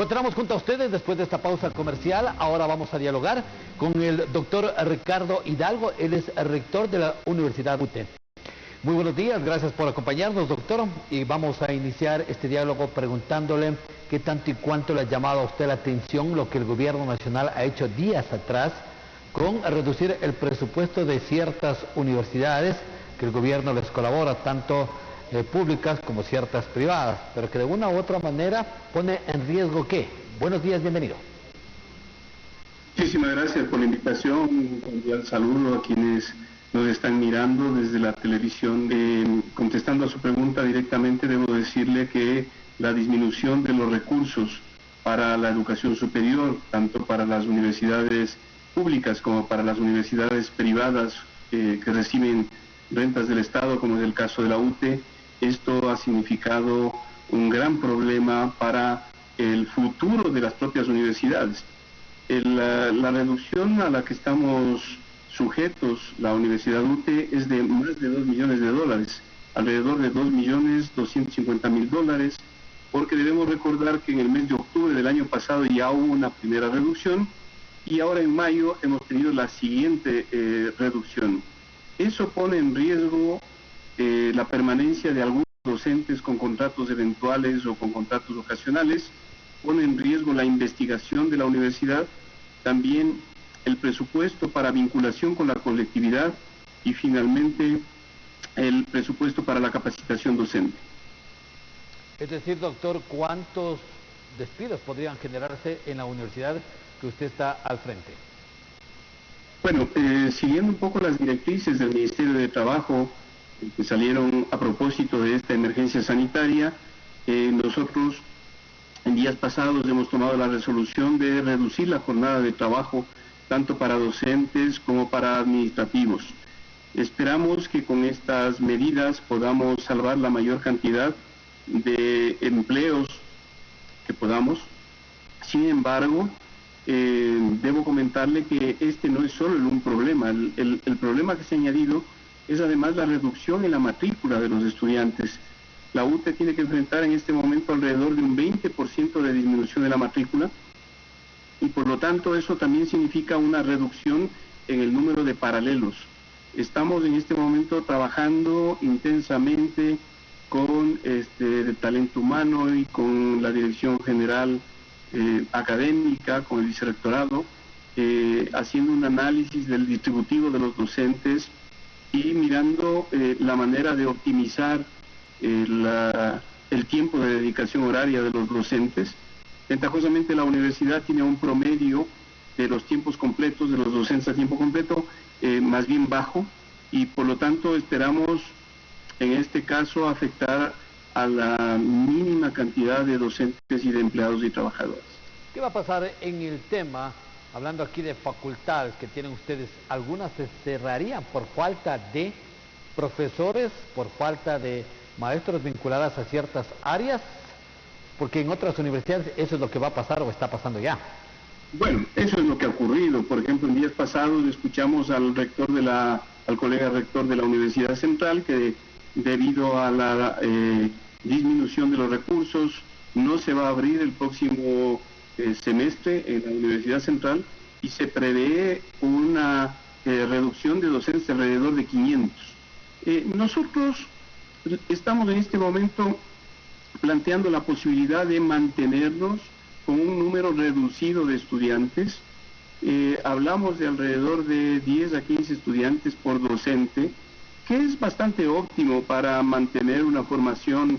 continuamos junto a ustedes después de esta pausa comercial. Ahora vamos a dialogar con el doctor Ricardo Hidalgo. Él es rector de la Universidad UTE. Muy buenos días, gracias por acompañarnos, doctor. Y vamos a iniciar este diálogo preguntándole qué tanto y cuánto le ha llamado a usted la atención lo que el gobierno nacional ha hecho días atrás con reducir el presupuesto de ciertas universidades que el gobierno les colabora, tanto públicas como ciertas privadas, pero que de una u otra manera pone en riesgo ¿qué? Buenos días, bienvenido. Muchísimas gracias por la invitación. Un cordial saludo a quienes nos están mirando desde la televisión. Contestando a su pregunta directamente, debo decirle que la disminución de los recursos para la educación superior, tanto para las universidades públicas como para las universidades privadas que reciben rentas del Estado, como es el caso de la UTE, esto ha significado un gran problema para el futuro de las propias universidades. La reducción a la que estamos sujetos, la Universidad UTE, es de más de 2 millones de dólares, alrededor de 2.250.000 dólares, porque debemos recordar que en el mes de octubre del año pasado ya hubo una primera reducción y ahora en mayo hemos tenido la siguiente reducción. Eso pone en riesgo la permanencia de algunos docentes con contratos eventuales o con contratos ocasionales, pone en riesgo la investigación de la universidad, también el presupuesto para vinculación con la colectividad y finalmente el presupuesto para la capacitación docente. Es decir, doctor, ¿cuántos despidos podrían generarse en la universidad que usted está al frente? Bueno, siguiendo un poco las directrices del Ministerio de Trabajo que salieron a propósito de esta emergencia sanitaria, nosotros en días pasados hemos tomado la resolución de reducir la jornada de trabajo tanto para docentes como para administrativos. Esperamos que con estas medidas podamos salvar la mayor cantidad de empleos que podamos. Sin embargo, debo comentarle que este no es solo un problema. El problema que se ha añadido es además la reducción en la matrícula de los estudiantes. La UTE tiene que enfrentar en este momento alrededor de un 20% de disminución de la matrícula y por lo tanto eso también significa una reducción en el número de paralelos. Estamos en este momento trabajando intensamente con de talento humano y con la Dirección General académica, con el vicerrectorado, haciendo un análisis del distributivo de los docentes y mirando la manera de optimizar el tiempo de dedicación horaria de los docentes. Ventajosamente la universidad tiene un promedio de los tiempos completos, de los docentes a tiempo completo, más bien bajo, y por lo tanto esperamos en este caso afectar a la mínima cantidad de docentes y de empleados y trabajadores. ¿Qué va a pasar en el tema, hablando aquí de facultades que tienen ustedes? Algunas se cerrarían por falta de profesores, por falta de maestros vinculadas a ciertas áreas, porque en otras universidades eso es lo que va a pasar o está pasando ya. Bueno, eso es lo que ha ocurrido. Por ejemplo, en días pasados escuchamos al colega rector de la Universidad Central que debido a la disminución de los recursos no se va a abrir el próximo semestre en la Universidad Central y se prevé una reducción de docentes alrededor de 500. Nosotros estamos en este momento planteando la posibilidad de mantenernos con un número reducido de estudiantes. Hablamos de alrededor de 10 a 15 estudiantes por docente, que es bastante óptimo para mantener una formación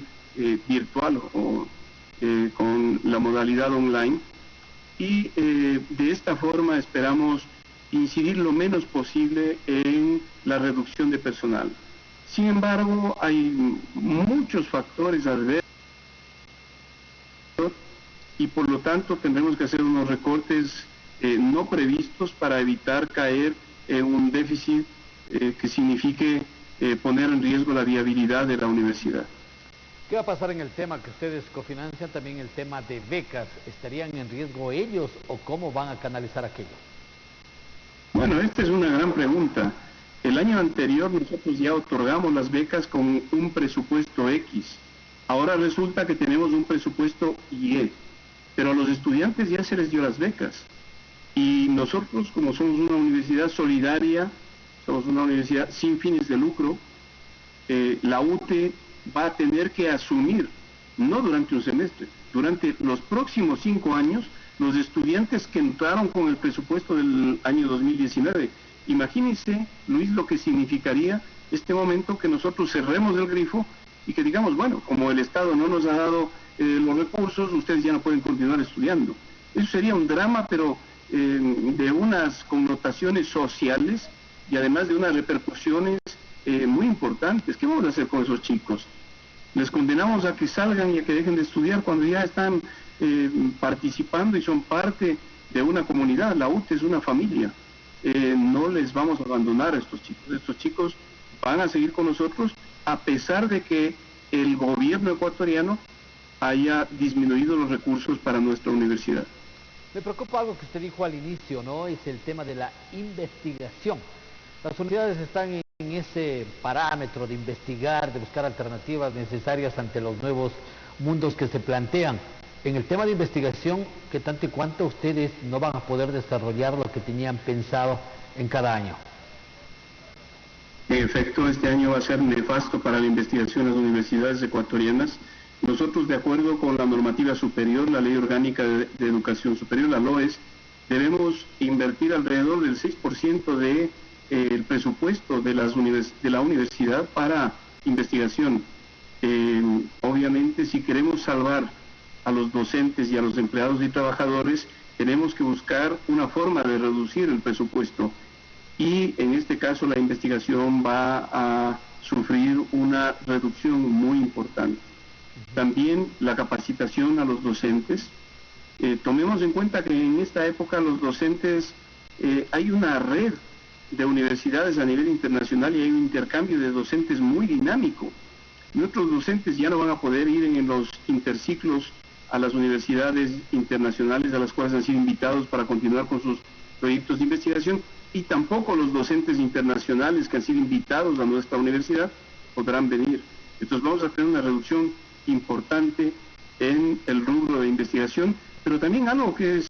virtual o con la modalidad online. Y de esta forma esperamos incidir lo menos posible en la reducción de personal. Sin embargo, hay muchos factores adversos y por lo tanto tendremos que hacer unos recortes no previstos para evitar caer en un déficit que signifique poner en riesgo la viabilidad de la universidad. ¿Qué va a pasar en el tema que ustedes cofinancian, también el tema de becas? ¿Estarían en riesgo ellos o cómo van a canalizar aquello? Bueno, esta es una gran pregunta. El año anterior nosotros ya otorgamos las becas con un presupuesto X. Ahora resulta que tenemos un presupuesto Y. pero a los estudiantes ya se les dio las becas. Y nosotros, como somos una universidad solidaria, somos una universidad sin fines de lucro, la UTE va a tener que asumir, no durante un semestre, durante los próximos 5 años, los estudiantes que entraron con el presupuesto del año 2019. Imagínense, Luis, lo que significaría este momento que nosotros cerremos el grifo y que digamos, bueno, como el Estado no nos ha dado los recursos, ustedes ya no pueden continuar estudiando. Eso sería un drama, pero de unas connotaciones sociales y además de unas repercusiones muy importantes. ¿Qué vamos a hacer con esos chicos? ¿Les condenamos a que salgan y a que dejen de estudiar cuando ya están participando y son parte de una comunidad? La UTE es una familia. No les vamos a abandonar a estos chicos. Estos chicos van a seguir con nosotros a pesar de que el gobierno ecuatoriano haya disminuido los recursos para nuestra universidad. Me preocupa algo que usted dijo al inicio, ¿no? Es el tema de la investigación. Las unidades están en ese parámetro de investigar, de buscar alternativas necesarias ante los nuevos mundos que se plantean. En el tema de investigación, ¿qué tanto y cuánto ustedes no van a poder desarrollar lo que tenían pensado en cada año? En efecto, este año va a ser nefasto para la investigación en las universidades ecuatorianas. Nosotros, de acuerdo con la normativa superior, la Ley Orgánica de Educación Superior, la LOES, debemos invertir alrededor del 6% del presupuesto de la universidad para investigación. Obviamente, si queremos salvar a los docentes y a los empleados y trabajadores, tenemos que buscar una forma de reducir el presupuesto. Y en este caso la investigación va a sufrir una reducción muy importante. También la capacitación a los docentes. Tomemos en cuenta que en esta época los docentes, hay una red de universidades a nivel internacional y hay un intercambio de docentes muy dinámico. Nuestros docentes ya no van a poder ir en los interciclos a las universidades internacionales a las cuales han sido invitados para continuar con sus proyectos de investigación, y tampoco los docentes internacionales que han sido invitados a nuestra universidad podrán venir. Entonces vamos a tener una reducción importante en el rubro de investigación, pero también algo que es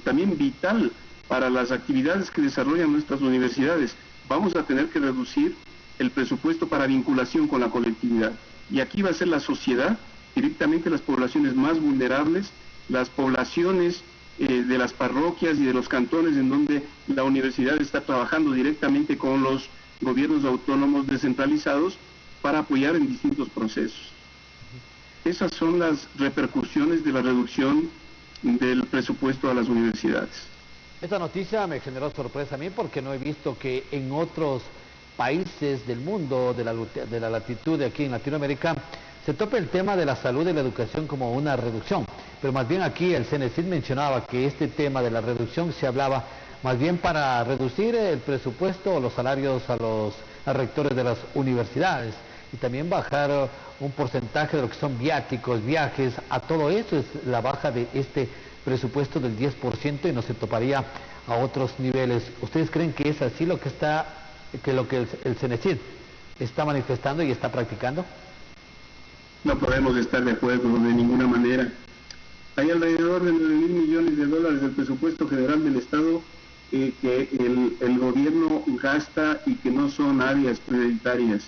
también vital para las actividades que desarrollan nuestras universidades. Vamos a tener que reducir el presupuesto para vinculación con la colectividad. Y aquí va a ser la sociedad, directamente las poblaciones más vulnerables, las poblaciones de las parroquias y de los cantones en donde la universidad está trabajando directamente con los gobiernos autónomos descentralizados para apoyar en distintos procesos. Esas son las repercusiones de la reducción del presupuesto a las universidades. Esta noticia me generó sorpresa a mí porque no he visto que en otros países del mundo, de la latitud de aquí en Latinoamérica, se tope el tema de la salud y la educación como una reducción, pero más bien aquí el CENESID mencionaba que este tema de la reducción se hablaba más bien para reducir el presupuesto o los salarios a los rectores de las universidades y también bajar un porcentaje de lo que son viáticos, viajes, a todo eso es la baja de este presupuesto del 10% y no se toparía a otros niveles. ¿Ustedes creen que es así lo que el CENESID está manifestando y está practicando? No podemos estar de acuerdo de ninguna manera. Hay alrededor de 9.000 millones de dólares del presupuesto federal del Estado que el gobierno gasta y que no son áreas prioritarias.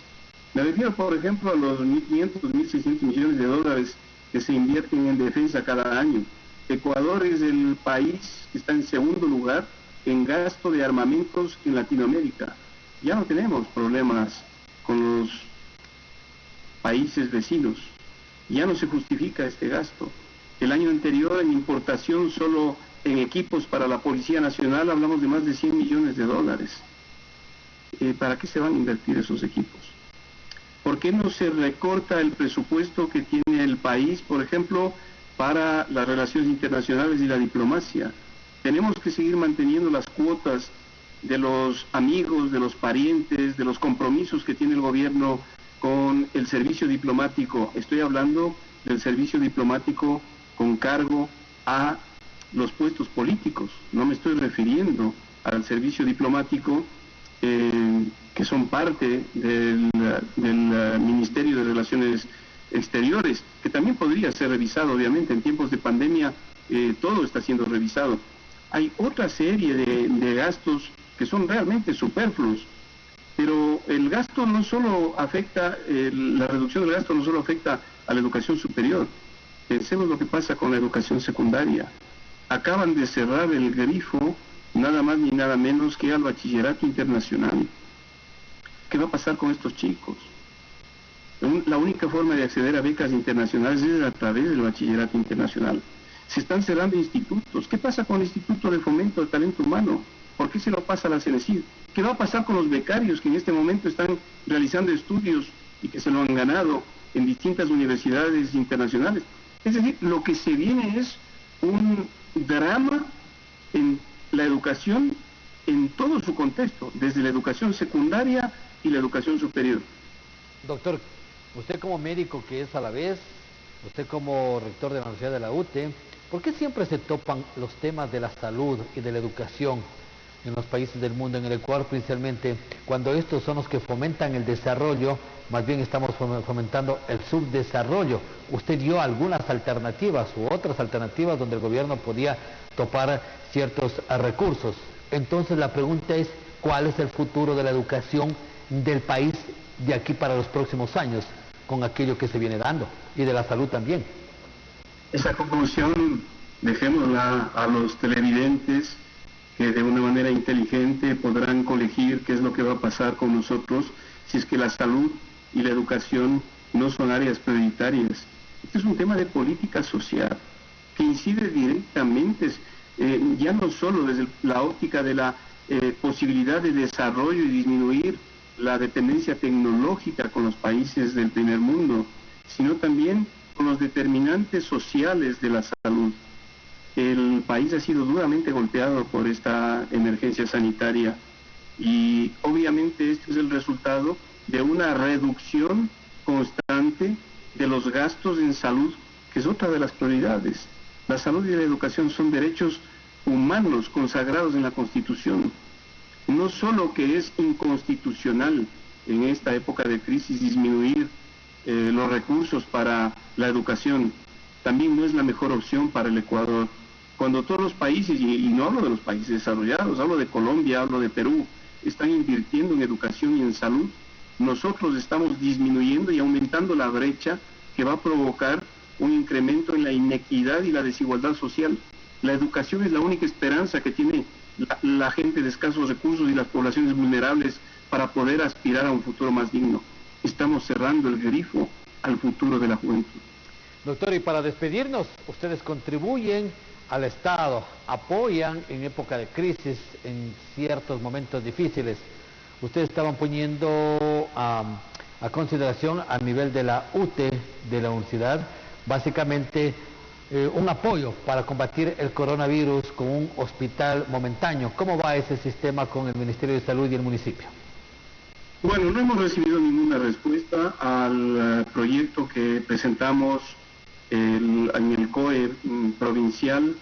Me refiero, por ejemplo, a los 1.500, 1.600 millones de dólares que se invierten en defensa cada año. Ecuador es el país que está en segundo lugar en gasto de armamentos en Latinoamérica. Ya no tenemos problemas con los países vecinos. Ya no se justifica este gasto. El año anterior en importación solo en equipos para la Policía Nacional hablamos de más de 100 millones de dólares. ¿Para qué se van a invertir esos equipos? ¿Por qué no se recorta el presupuesto que tiene el país, por ejemplo, para las relaciones internacionales y la diplomacia? Tenemos que seguir manteniendo las cuotas de los amigos, de los parientes, de los compromisos que tiene el gobierno con el servicio diplomático. Estoy hablando del servicio diplomático con cargo a los puestos políticos. No me estoy refiriendo al servicio diplomático que son parte del Ministerio de Relaciones exteriores, que también podría ser revisado, obviamente, en tiempos de pandemia todo está siendo revisado. Hay otra serie de gastos que son realmente superfluos, pero el gasto no solo afecta, la reducción del gasto no solo afecta a la educación superior. Pensemos lo que pasa con la educación secundaria. Acaban de cerrar el grifo, nada más ni nada menos que al bachillerato internacional. ¿Qué va a pasar con estos chicos? La única forma de acceder a becas internacionales es a través del bachillerato internacional. Se están cerrando institutos. ¿Qué pasa con el Instituto de Fomento del Talento Humano? ¿Por qué se lo pasa a la CENESID? ¿Qué va a pasar con los becarios que en este momento están realizando estudios y que se lo han ganado en distintas universidades internacionales? Es decir, lo que se viene es un drama en la educación en todo su contexto, desde la educación secundaria y la educación superior. Doctor, usted como médico que es a la vez, usted como rector de la Universidad de la UTE, ¿por qué siempre se topan los temas de la salud y de la educación en los países del mundo, en el Ecuador principalmente, cuando estos son los que fomentan el desarrollo? Más bien estamos fomentando el subdesarrollo. Usted dio algunas alternativas u otras alternativas donde el gobierno podía topar ciertos recursos. Entonces la pregunta es, ¿cuál es el futuro de la educación del país de aquí para los próximos años, con aquello que se viene dando, y de la salud también? Esa conclusión dejémosla a los televidentes, que de una manera inteligente podrán colegir qué es lo que va a pasar con nosotros si es que la salud y la educación no son áreas prioritarias. Este es un tema de política social que incide directamente, ya no solo desde la óptica de la posibilidad de desarrollo y disminuir la dependencia tecnológica con los países del primer mundo, sino también con los determinantes sociales de la salud. El país ha sido duramente golpeado por esta emergencia sanitaria y obviamente este es el resultado de una reducción constante de los gastos en salud, que es otra de las prioridades. La salud y la educación son derechos humanos consagrados en la Constitución. No solo que es inconstitucional en esta época de crisis disminuir los recursos para la educación, también no es la mejor opción para el Ecuador. Cuando todos los países, y no hablo de los países desarrollados, hablo de Colombia, hablo de Perú, están invirtiendo en educación y en salud, nosotros estamos disminuyendo y aumentando la brecha que va a provocar un incremento en la inequidad y la desigualdad social. La educación es la única esperanza que tiene la gente de escasos recursos y las poblaciones vulnerables para poder aspirar a un futuro más digno. Estamos cerrando el grifo al futuro de la juventud. Doctor, y para despedirnos, ustedes contribuyen al Estado, apoyan en época de crisis, en ciertos momentos difíciles. Ustedes estaban poniendo a consideración a nivel de la UTE, de la universidad, básicamente un apoyo para combatir el coronavirus con un hospital momentáneo. ¿Cómo va ese sistema con el Ministerio de Salud y el municipio? Bueno, no hemos recibido ninguna respuesta al proyecto que presentamos en el COE provincial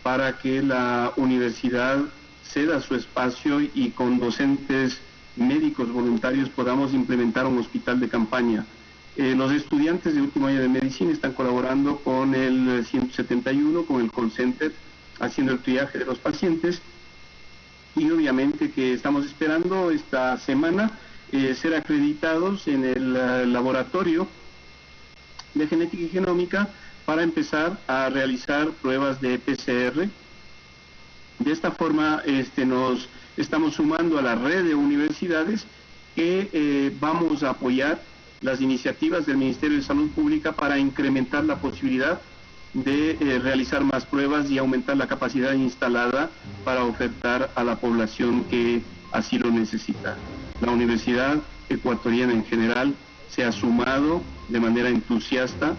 para que la universidad ceda su espacio y con docentes médicos voluntarios podamos implementar un hospital de campaña. Los estudiantes de último año de medicina están colaborando con el 171, con el call center, haciendo el triaje de los pacientes, y obviamente que estamos esperando esta semana ser acreditados en el laboratorio de genética y genómica para empezar a realizar pruebas de PCR. De esta forma nos estamos sumando a la red de universidades que vamos a apoyar las iniciativas del Ministerio de Salud Pública para incrementar la posibilidad de realizar más pruebas y aumentar la capacidad instalada para ofertar a la población que así lo necesita. La Universidad Ecuatoriana en general se ha sumado de manera entusiasta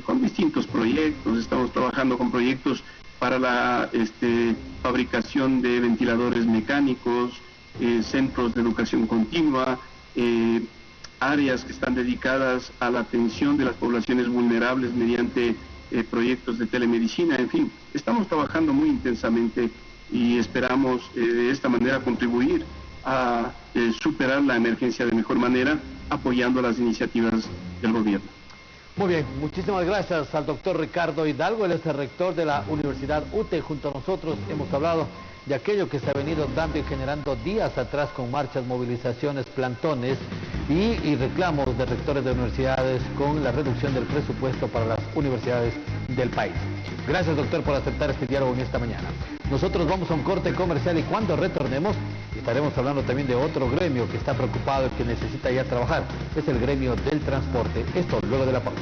con distintos proyectos. Estamos trabajando con proyectos para la fabricación de ventiladores mecánicos, centros de educación continua, áreas que están dedicadas a la atención de las poblaciones vulnerables mediante proyectos de telemedicina. En fin, estamos trabajando muy intensamente y esperamos de esta manera contribuir a superar la emergencia de mejor manera, apoyando las iniciativas del gobierno. Muy bien, muchísimas gracias al doctor Ricardo Hidalgo, él es el rector de la Universidad UTE. Junto a nosotros hemos hablado de aquello que se ha venido dando y generando días atrás con marchas, movilizaciones, plantones y reclamos de rectores de universidades con la reducción del presupuesto para las universidades del país. Gracias, doctor, por aceptar este diálogo en esta mañana. Nosotros vamos a un corte comercial y cuando retornemos estaremos hablando también de otro gremio que está preocupado y que necesita ya trabajar. Es el gremio del transporte. Esto luego de la pausa.